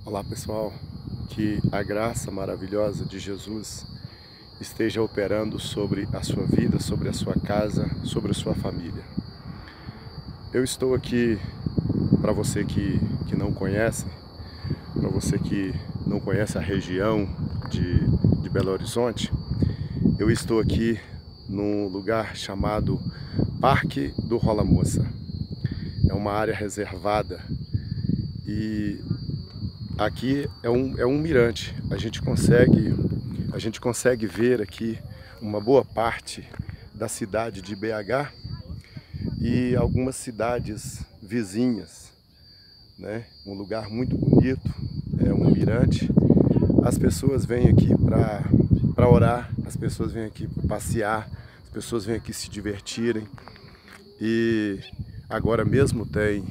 Olá pessoal, que a graça maravilhosa de Jesus esteja operando sobre a sua vida, sobre a sua casa, sobre a sua família. Eu estou aqui para você que não conhece, para você que não conhece a região de Belo Horizonte. Eu estou aqui num lugar chamado Parque do Rola Moça. É uma área reservada e aqui é um mirante. A gente consegue ver aqui uma boa parte da cidade de BH e algumas cidades vizinhas, né? Um lugar muito bonito, é um mirante. As pessoas vêm aqui para orar, as pessoas vêm aqui para passear, as pessoas vêm aqui se divertirem. E agora mesmo tem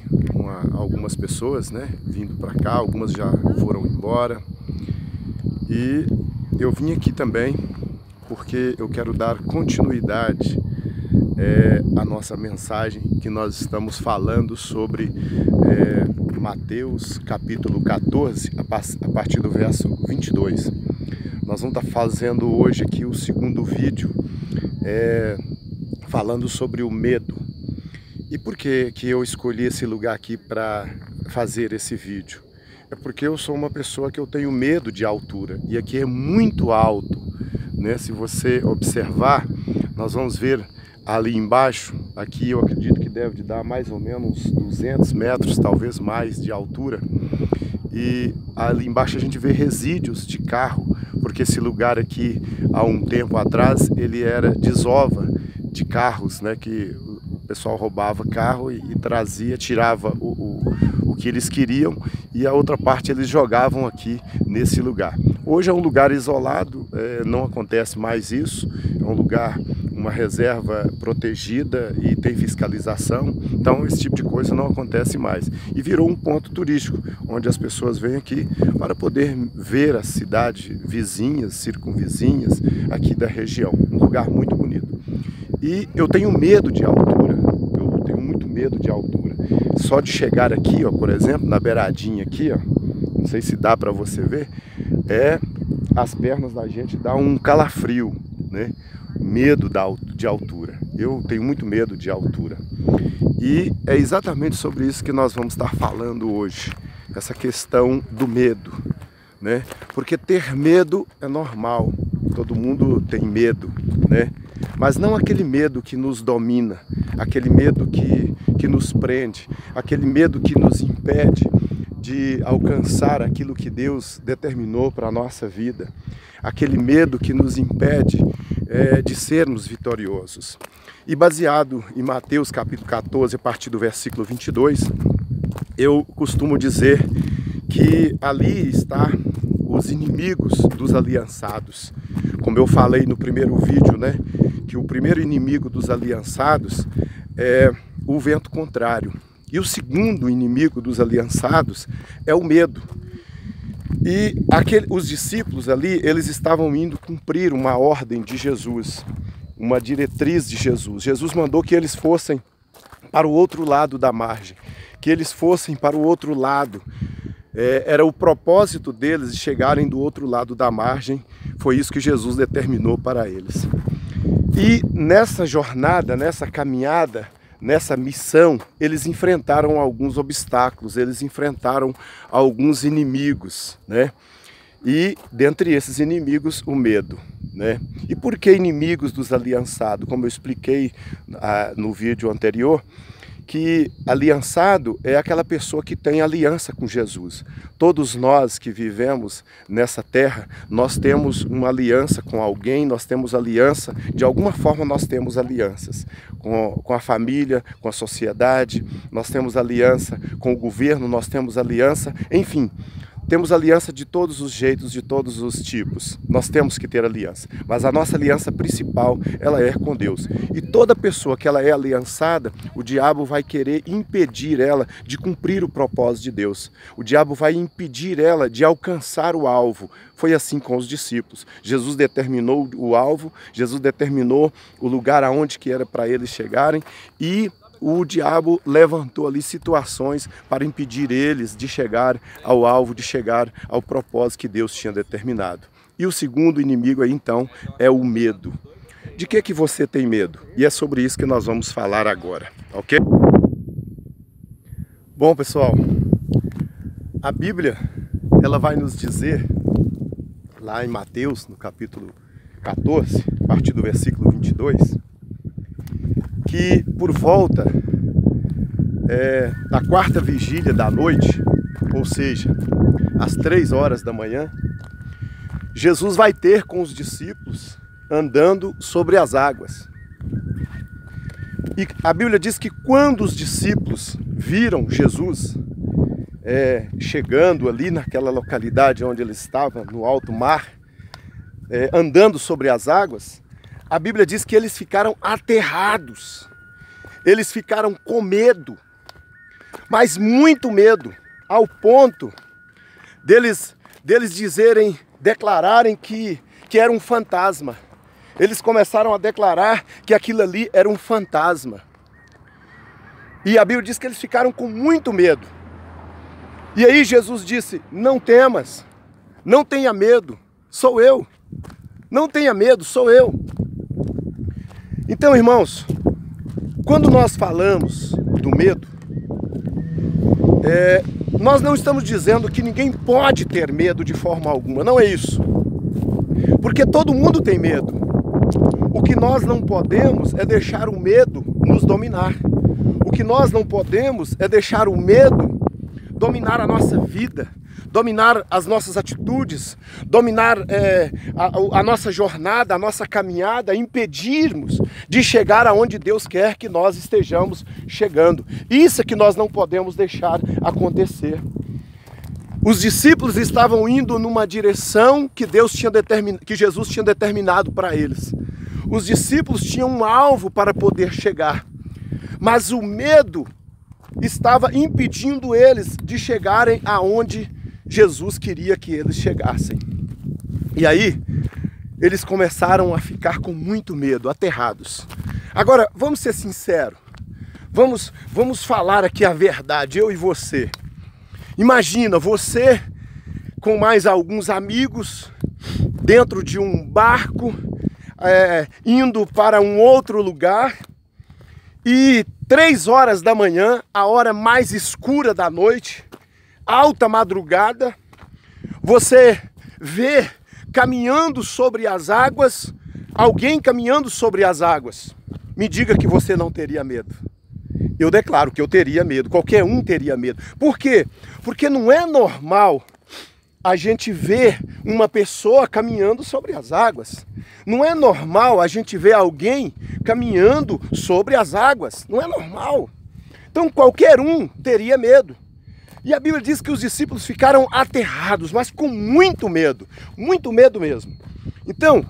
algumas pessoas, né, vindo para cá, algumas já foram embora. E eu vim aqui também porque eu quero dar continuidade à nossa mensagem que nós estamos falando sobre Mateus capítulo 14, a partir do verso 22. Nós vamos estar fazendo hoje aqui o segundo vídeo, falando sobre o medo. E por que eu escolhi esse lugar aqui para fazer esse vídeo? É porque eu sou uma pessoa que eu tenho medo de altura, e aqui é muito alto, né? Se você observar, nós vamos ver ali embaixo, aqui eu acredito que deve dar mais ou menos 200 metros, talvez mais, de altura. E ali embaixo a gente vê resíduos de carro, porque esse lugar aqui, há um tempo atrás, ele era desova de carros, né? Que o pessoal roubava carro e trazia, tirava o que eles queriam, e a outra parte eles jogavam aqui nesse lugar. Hoje é um lugar isolado, não acontece mais isso, é um lugar, uma reserva protegida e tem fiscalização, então esse tipo de coisa não acontece mais. E virou um ponto turístico, onde as pessoas vêm aqui para poder ver as cidades vizinhas, circunvizinhas aqui da região, um lugar muito bonito. E eu tenho medo de altura, eu tenho muito medo de altura. Só de chegar aqui, ó, por exemplo, na beiradinha aqui, ó, não sei se dá para você ver, as pernas da gente dá um calafrio, né? Medo de altura. Eu tenho muito medo de altura. E é exatamente sobre isso que nós vamos estar falando hoje, essa questão do medo, né? Porque ter medo é normal, todo mundo tem medo, né? Mas não aquele medo que nos domina, aquele medo que nos prende, aquele medo que nos impede de alcançar aquilo que Deus determinou para a nossa vida, aquele medo que nos impede de sermos vitoriosos. E baseado em Mateus capítulo 14, a partir do versículo 22, eu costumo dizer que ali está os inimigos dos aliançados. Como eu falei no primeiro vídeo, né, que o primeiro inimigo dos aliançados é o vento contrário. E o segundo inimigo dos aliançados é o medo. E os discípulos ali, eles estavam indo cumprir uma ordem de Jesus, uma diretriz de Jesus. Jesus mandou que eles fossem para o outro lado da margem, que eles fossem para o outro lado. Era o propósito deles de chegarem do outro lado da margem, foi isso que Jesus determinou para eles. E nessa jornada, nessa caminhada, nessa missão, eles enfrentaram alguns obstáculos, eles enfrentaram alguns inimigos, né? E dentre esses inimigos, o medo, né? E por que inimigos dos aliançados? Como eu expliquei no vídeo anterior, que aliançado é aquela pessoa que tem aliança com Jesus. Todos nós que vivemos nessa terra, nós temos uma aliança com alguém, nós temos aliança, de alguma forma nós temos alianças com a família, com a sociedade, nós temos aliança com o governo, nós temos aliança, enfim. Temos aliança de todos os jeitos, de todos os tipos. Nós temos que ter aliança. Mas a nossa aliança principal, ela é com Deus. E toda pessoa que ela é aliançada, o diabo vai querer impedir ela de cumprir o propósito de Deus. O diabo vai impedir ela de alcançar o alvo. Foi assim com os discípulos. Jesus determinou o alvo, Jesus determinou o lugar aonde que era para eles chegarem, e o diabo levantou ali situações para impedir eles de chegar ao alvo, de chegar ao propósito que Deus tinha determinado. E o segundo inimigo aí então é o medo. De que você tem medo? E é sobre isso que nós vamos falar agora, ok? Bom, pessoal, a Bíblia, ela vai nos dizer, lá em Mateus, no capítulo 14, a partir do versículo 22, que por volta da quarta vigília da noite, ou seja, às 3 horas da manhã, Jesus vai ter com os discípulos andando sobre as águas. E a Bíblia diz que quando os discípulos viram Jesus chegando ali naquela localidade onde ele estava, no alto mar, andando sobre as águas, a Bíblia diz que eles ficaram aterrados, eles ficaram com medo, mas muito medo, ao ponto deles declararem que era um fantasma. Eles começaram a declarar que aquilo ali era um fantasma. E a Bíblia diz que eles ficaram com muito medo. E aí Jesus disse: não temas, não tenha medo, sou eu. Não tenha medo, sou eu. Então, irmãos, quando nós falamos do medo, nós não estamos dizendo que ninguém pode ter medo de forma alguma, não é isso. Porque todo mundo tem medo. O que nós não podemos é deixar o medo nos dominar. O que nós não podemos é deixar o medo dominar a nossa vida, dominar as nossas atitudes, dominar a nossa jornada, a nossa caminhada, impedirmos de chegar aonde Deus quer que nós estejamos chegando. Isso é que nós não podemos deixar acontecer. Os discípulos estavam indo numa direção que que Jesus tinha determinado para eles. Os discípulos tinham um alvo para poder chegar, mas o medo estava impedindo eles de chegarem aonde Jesus queria que eles chegassem. E aí, eles começaram a ficar com muito medo, aterrados. Agora, vamos ser sinceros, vamos falar aqui a verdade, eu e você. Imagina você com mais alguns amigos dentro de um barco, indo para um outro lugar, e 3 horas da manhã, a hora mais escura da noite, alta madrugada, você vê caminhando sobre as águas, alguém caminhando sobre as águas. Me diga que você não teria medo. Eu declaro que eu teria medo, qualquer um teria medo. Por quê? Porque não é normal a gente ver uma pessoa caminhando sobre as águas. Não é normal a gente ver alguém caminhando sobre as águas. Não é normal. Então qualquer um teria medo. E a Bíblia diz que os discípulos ficaram aterrados, mas com muito medo mesmo. Então,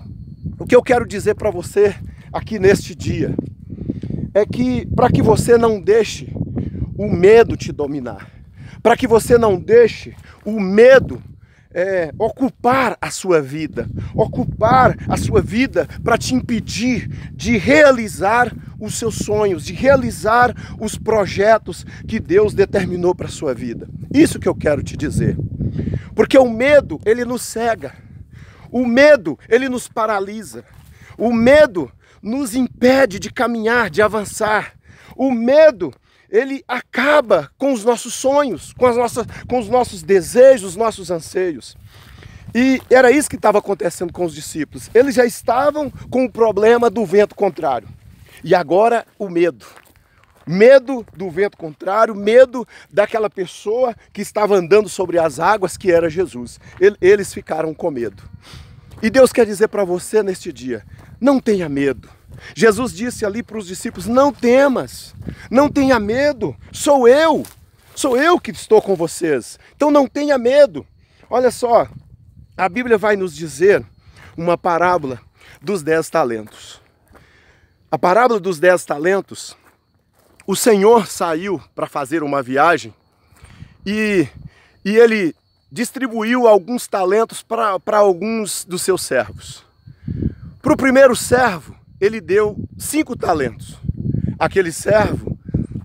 o que eu quero dizer para você aqui neste dia é que para que você não deixe o medo te dominar, para que você não deixe o medo ocupar a sua vida para te impedir de realizar os seus sonhos, de realizar os projetos que Deus determinou para a sua vida. Isso que eu quero te dizer. Porque o medo, ele nos cega. O medo, ele nos paralisa. O medo nos impede de caminhar, de avançar. O medo, ele acaba com os nossos sonhos, com os nossos desejos, os nossos anseios. E era isso que estava acontecendo com os discípulos. Eles já estavam com o problema do vento contrário. E agora o medo. Medo do vento contrário, medo daquela pessoa que estava andando sobre as águas, que era Jesus. Eles ficaram com medo. E Deus quer dizer para você neste dia, não tenha medo. Jesus disse ali para os discípulos, não temas, não tenha medo, sou eu que estou com vocês, então não tenha medo. Olha só, a Bíblia vai nos dizer uma parábola dos 10 talentos. A parábola dos 10 talentos, o Senhor saiu para fazer uma viagem e ele distribuiu alguns talentos para alguns dos seus servos. Para o primeiro servo, ele deu 5 talentos. Aquele servo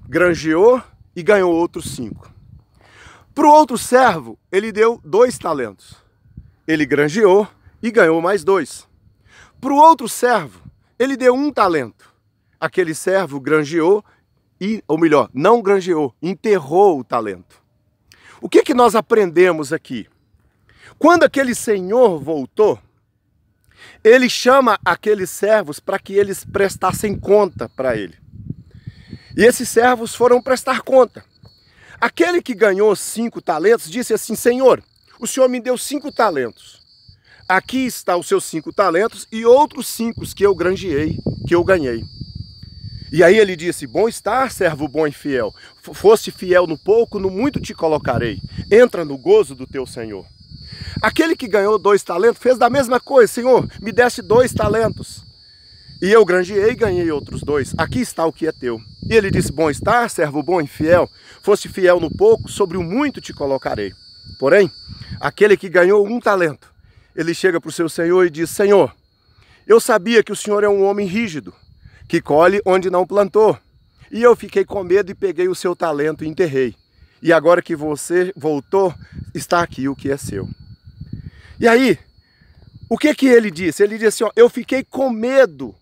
granjeou e ganhou outros 5. Para o outro servo, ele deu 2 talentos. Ele granjeou e ganhou mais 2. Para o outro servo, ele deu 1 talento. Aquele servo granjeou, ou melhor, não granjeou, enterrou o talento. O que nós aprendemos aqui? Quando aquele senhor voltou, ele chama aqueles servos para que eles prestassem conta para ele. E esses servos foram prestar conta. Aquele que ganhou 5 talentos disse assim: Senhor, o Senhor me deu 5 talentos. Aqui está os seus 5 talentos e outros 5 que eu granjeei, que eu ganhei. E aí ele disse: bom está, servo bom e fiel. Foste fiel no pouco, no muito te colocarei. Entra no gozo do teu Senhor. Aquele que ganhou 2 talentos fez da mesma coisa: Senhor, me deste 2 talentos. E eu granjeei e ganhei outros 2. Aqui está o que é teu. E ele disse: bom está, servo bom e fiel. Foste fiel no pouco, sobre o muito te colocarei. Porém, aquele que ganhou 1 talento, ele chega para o seu senhor e diz: Senhor, eu sabia que o senhor é um homem rígido, que colhe onde não plantou. E eu fiquei com medo e peguei o seu talento e enterrei. E agora que você voltou, está aqui o que é seu. E aí, o que ele disse? Ele disse assim: ó, eu fiquei com medo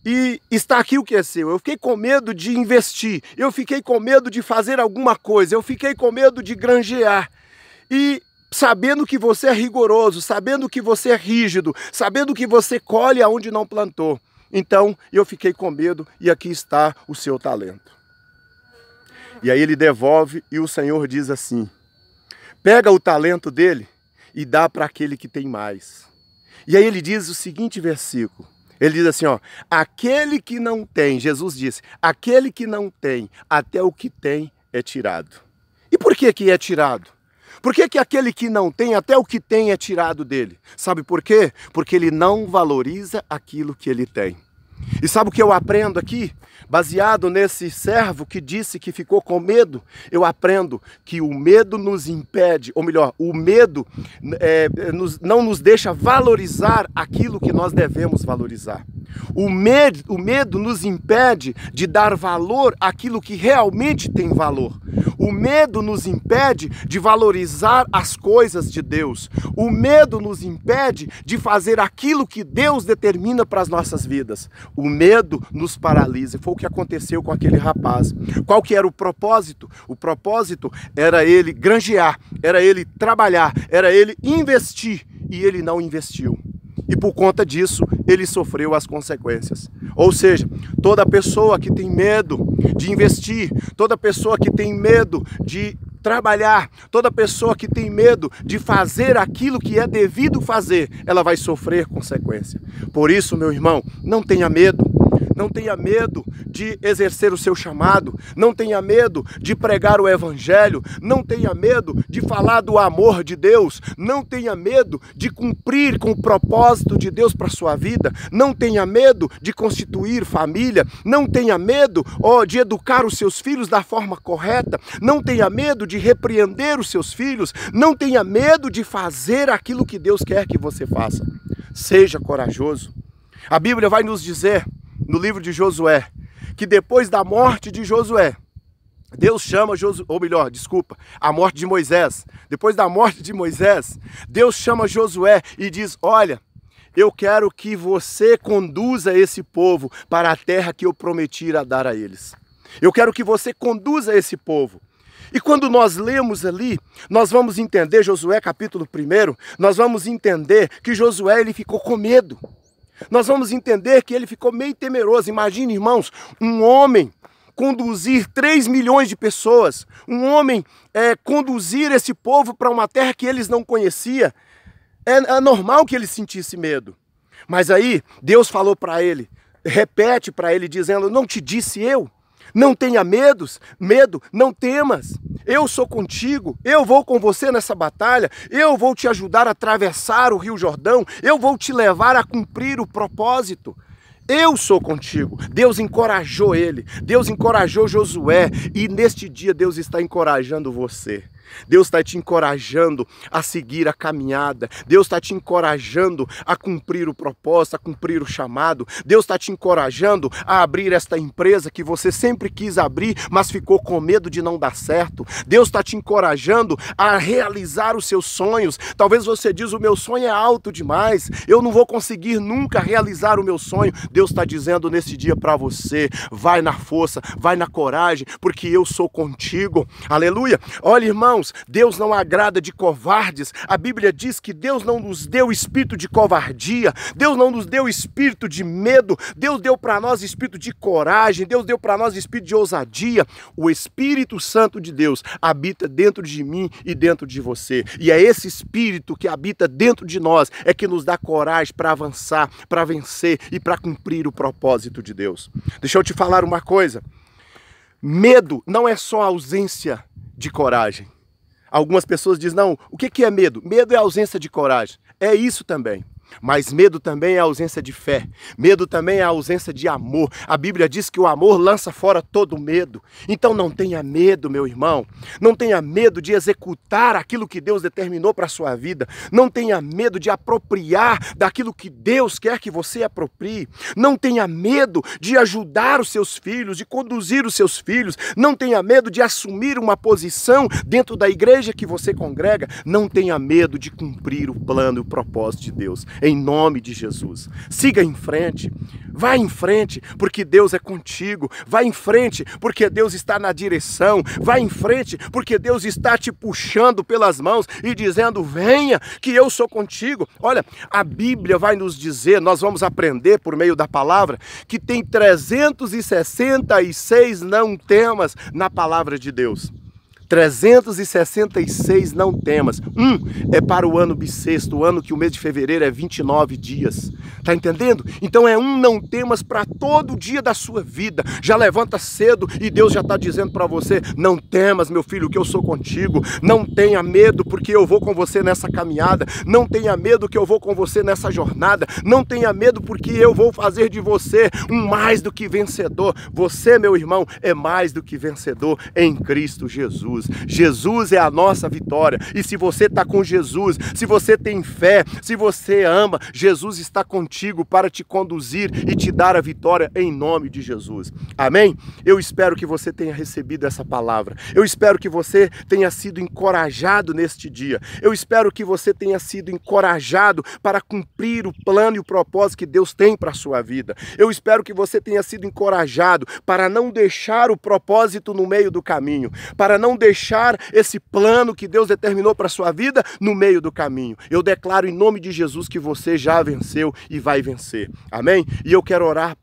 e está aqui o que é seu. Eu fiquei com medo de investir, eu fiquei com medo de fazer alguma coisa, eu fiquei com medo de granjear. E sabendo que você é rigoroso, sabendo que você é rígido, sabendo que você colhe aonde não plantou. Então eu fiquei com medo e aqui está o seu talento. E aí ele devolve e o Senhor diz assim: pega o talento dele e dá para aquele que tem mais. E aí ele diz o seguinte versículo. Ele diz assim, ó: aquele que não tem, Jesus disse, aquele que não tem, até o que tem é tirado. E por que é tirado? Por que aquele que não tem, até o que tem é tirado dele? Sabe por quê? Porque ele não valoriza aquilo que ele tem. E sabe o que eu aprendo aqui? Baseado nesse servo que disse que ficou com medo, eu aprendo que o medo nos impede, ou melhor, o medo não nos deixa valorizar aquilo que nós devemos valorizar. O medo nos impede de dar valor àquilo que realmente tem valor. O medo nos impede de valorizar as coisas de Deus. O medo nos impede de fazer aquilo que Deus determina para as nossas vidas. O medo nos paralisa. Foi o que aconteceu com aquele rapaz. Qual que era o propósito? O propósito era ele granjear, era ele trabalhar, era ele investir, e ele não investiu. E por conta disso, ele sofreu as consequências. Ou seja, toda pessoa que tem medo de investir, toda pessoa que tem medo de trabalhar, toda pessoa que tem medo de fazer aquilo que é devido fazer, ela vai sofrer consequência. Por isso, meu irmão, não tenha medo. Não tenha medo de exercer o seu chamado, não tenha medo de pregar o evangelho, não tenha medo de falar do amor de Deus, não tenha medo de cumprir com o propósito de Deus para a sua vida, não tenha medo de constituir família, não tenha medo de educar os seus filhos da forma correta, não tenha medo de repreender os seus filhos, não tenha medo de fazer aquilo que Deus quer que você faça. Seja corajoso. A Bíblia vai nos dizer, no livro de Josué, que depois da morte de Josué, Deus chama a morte de Moisés. Depois da morte de Moisés, Deus chama Josué e diz: olha, eu quero que você conduza esse povo para a terra que eu prometi a dar a eles. Eu quero que você conduza esse povo. E quando nós lemos ali, nós vamos entender, Josué capítulo 1, nós vamos entender que Josué ele ficou com medo. Nós vamos entender que ele ficou meio temeroso. Imagine, irmãos, um homem conduzir 3 milhões de pessoas, um homem conduzir esse povo para uma terra que eles não conheciam. É normal que ele sentisse medo. Mas aí Deus falou para ele, repete para ele dizendo: não te disse eu? Não tenha medo, não temas, eu sou contigo, eu vou com você nessa batalha, eu vou te ajudar a atravessar o Rio Jordão, eu vou te levar a cumprir o propósito. Eu sou contigo. Deus encorajou ele, Deus encorajou Josué, e neste dia Deus está encorajando você. Deus está te encorajando a seguir a caminhada. Deus está te encorajando a cumprir o propósito, a cumprir o chamado. Deus está te encorajando a abrir esta empresa que você sempre quis abrir, mas ficou com medo de não dar certo. Deus está te encorajando a realizar os seus sonhos. Talvez você diz, o meu sonho é alto demais, eu não vou conseguir nunca realizar o meu sonho. Deus está dizendo nesse dia para você, vai na força, vai na coragem, porque eu sou contigo. Aleluia. Olha, irmãos, Deus não agrada de covardes. A Bíblia diz que Deus não nos deu espírito de covardia, Deus não nos deu espírito de medo, Deus deu para nós espírito de coragem, Deus deu para nós espírito de ousadia. O Espírito Santo de Deus habita dentro de mim e dentro de você. E é esse Espírito que habita dentro de nós é que nos dá coragem para avançar, para vencer e para cumprir o propósito de Deus. Deixa eu te falar uma coisa. Medo não é só ausência de coragem. Algumas pessoas dizem, não, o que é medo? Medo é ausência de coragem. É isso também. Mas medo também é ausência de fé. Medo também é ausência de amor. A Bíblia diz que o amor lança fora todo medo. Então não tenha medo, meu irmão. Não tenha medo de executar aquilo que Deus determinou para a sua vida. Não tenha medo de apropriar daquilo que Deus quer que você aproprie. Não tenha medo de ajudar os seus filhos, de conduzir os seus filhos. Não tenha medo de assumir uma posição dentro da igreja que você congrega. Não tenha medo de cumprir o plano e o propósito de Deus. Em nome de Jesus. Siga em frente. Vai em frente, porque Deus é contigo. Vai em frente, porque Deus está na direção. Vai em frente, porque Deus está te puxando pelas mãos e dizendo, venha, que eu sou contigo. Olha, a Bíblia vai nos dizer, nós vamos aprender por meio da palavra, que tem 366 não temas na palavra de Deus. 366 não temas. É para o ano bissexto, o ano que o mês de fevereiro é 29 dias. Tá entendendo? Então é não temas para todo dia da sua vida. Já levanta cedo e Deus já está dizendo para você, não temas, meu filho, que eu sou contigo. Não tenha medo, porque eu vou com você nessa caminhada. Não tenha medo, que eu vou com você nessa jornada. Não tenha medo, porque eu vou fazer de você um mais do que vencedor. Você, meu irmão, é mais do que vencedor em Cristo Jesus. Jesus é a nossa vitória. E se você está com Jesus, se você tem fé, se você ama, Jesus está contigo para te conduzir e te dar a vitória em nome de Jesus. Amém? Eu espero que você tenha recebido essa palavra. Eu espero que você tenha sido encorajado neste dia. Eu espero que você tenha sido encorajado para cumprir o plano e o propósito que Deus tem para a sua vida. Eu espero que você tenha sido encorajado para não deixar o propósito no meio do caminho, para não deixar esse plano que Deus determinou para a sua vida no meio do caminho. Eu declaro em nome de Jesus que você já venceu e vai vencer. Amém? E eu quero orar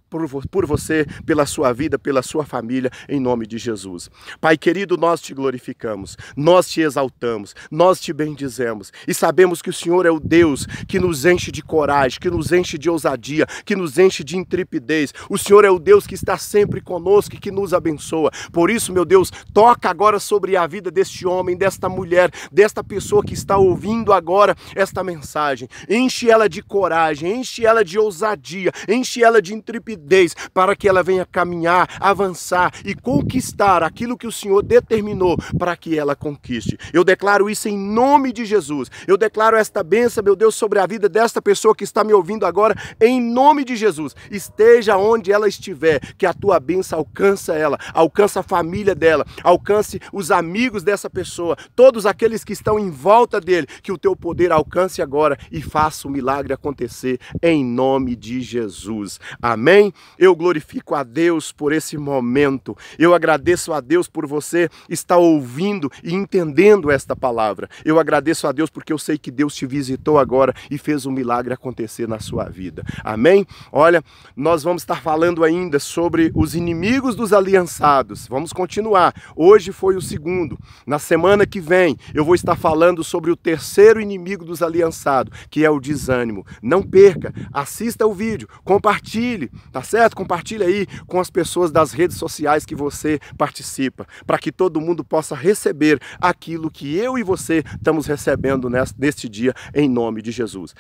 por você, pela sua vida, pela sua família, em nome de Jesus. Pai querido, nós te glorificamos, nós te exaltamos, nós te bendizemos e sabemos que o Senhor é o Deus que nos enche de coragem, que nos enche de ousadia, que nos enche de intrepidez. O Senhor é o Deus que está sempre conosco e que nos abençoa. Por isso, meu Deus, toca agora sobre a vida deste homem, desta mulher, desta pessoa que está ouvindo agora esta mensagem. Enche ela de coragem, enche ela de ousadia, enche ela de intrepidez, para que ela venha caminhar, avançar e conquistar aquilo que o Senhor determinou para que ela conquiste. Eu declaro isso em nome de Jesus. Eu declaro esta bênção, meu Deus, sobre a vida desta pessoa que está me ouvindo agora, em nome de Jesus. Esteja onde ela estiver, que a tua bênção alcance ela, alcance a família dela, alcance os amigos dessa pessoa, todos aqueles que estão em volta dele, que o teu poder alcance agora e faça o milagre acontecer em nome de Jesus. Amém? Eu glorifico a Deus por esse momento. Eu agradeço a Deus por você estar ouvindo e entendendo esta palavra. Eu agradeço a Deus porque eu sei que Deus te visitou agora e fez um milagre acontecer na sua vida. Amém? Olha, nós vamos estar falando ainda sobre os inimigos dos aliançados. Vamos continuar. Hoje foi o segundo. Na semana que vem eu vou estar falando sobre o terceiro inimigo dos aliançados, que é o desânimo. Não perca, assista o vídeo, compartilhe, tá certo? Compartilha aí com as pessoas das redes sociais que você participa, para que todo mundo possa receber aquilo que eu e você estamos recebendo neste dia, em nome de Jesus.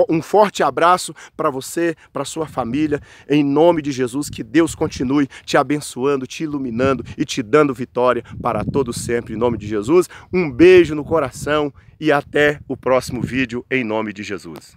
Um forte abraço para você, para sua família, em nome de Jesus, que Deus continue te abençoando, te iluminando e te dando vitória para todos sempre, em nome de Jesus. Um beijo no coração e até o próximo vídeo, em nome de Jesus.